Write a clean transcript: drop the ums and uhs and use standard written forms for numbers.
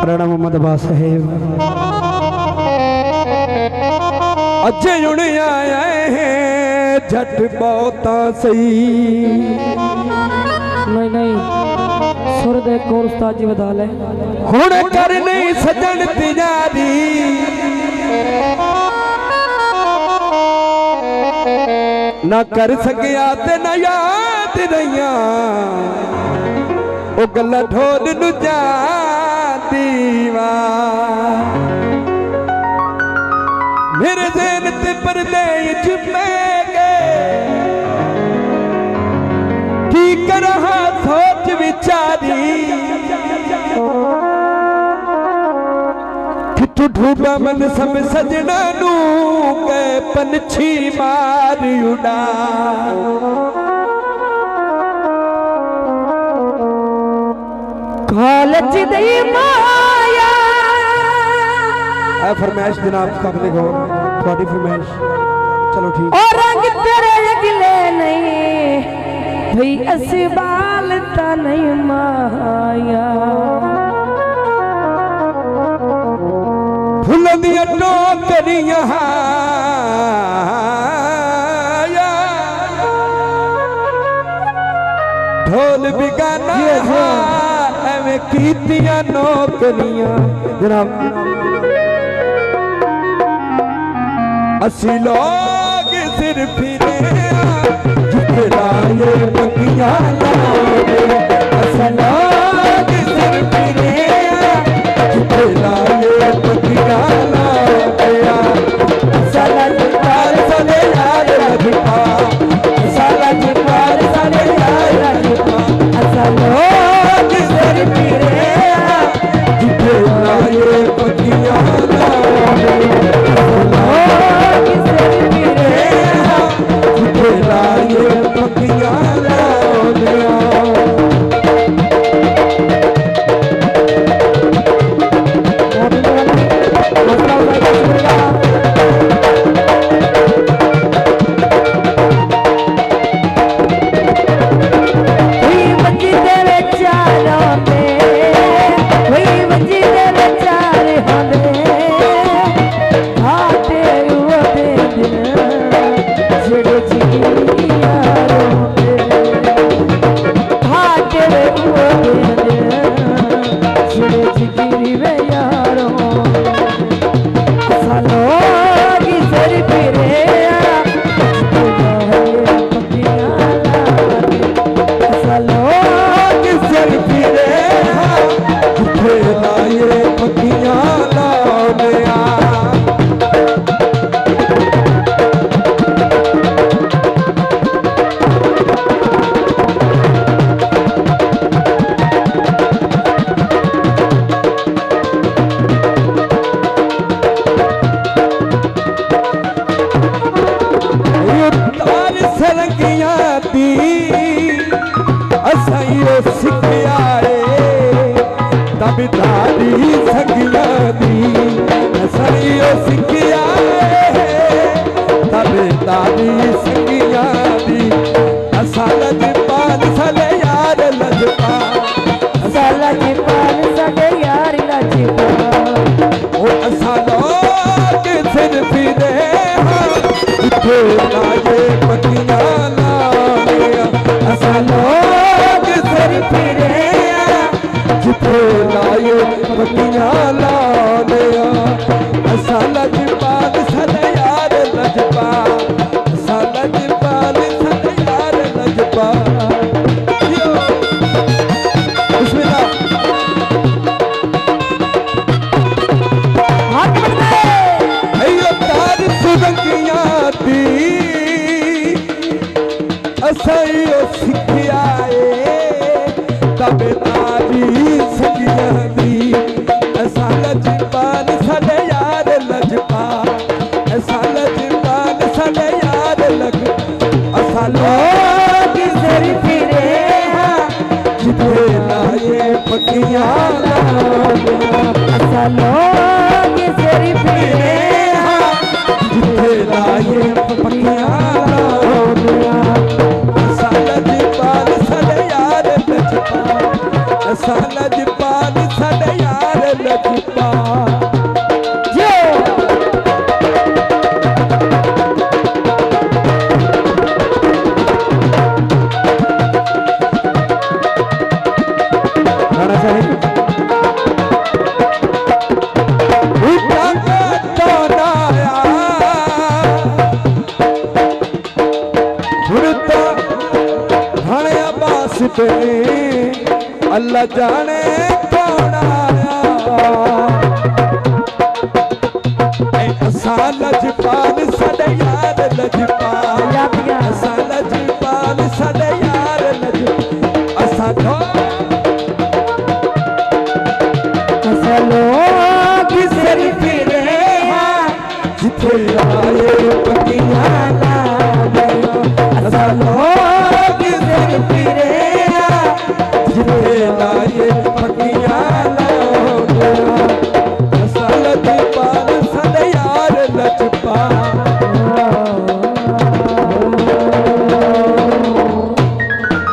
प्रणव मधवा साहेब अच्छे जुड़े आए हैं झट बहुता सही। नहीं नहीं सुर दे कोर उस्ताद जी बता ले हुण कर नहीं सजन तिजारी ना कर सकिया ते ना याद रहिया ओ गल्ला ढोल नु दीवा मेरे ज़हन ते पर्दे छुपे गए ठीक रहा सोच विचारी कितु ढूंढा मन सब सजना नू के पंछी मार उड़ा कालच दे माया फरमाइश जनाब कब देखो थोड़ी फरमाइश चलो ठीक और रंग तेरे अगले नहीं भई असबाल ता नहीं माया फुल दिया टोकरियां ढोल बिगाना एवं कीतियां नौकरियां जनाब असी लोग सिर फिरे जिथे लाए पकियां असी लोग सिर फिरे जिथे लाए पकियां साला जिपार साले यार लगता साला जिपार साले यार लगता असा लोग सिर फिरे जिथे लाए पकियां पुछते अल्लाह जाने कौन आया असा लजपाल साडे यार लजपाल असा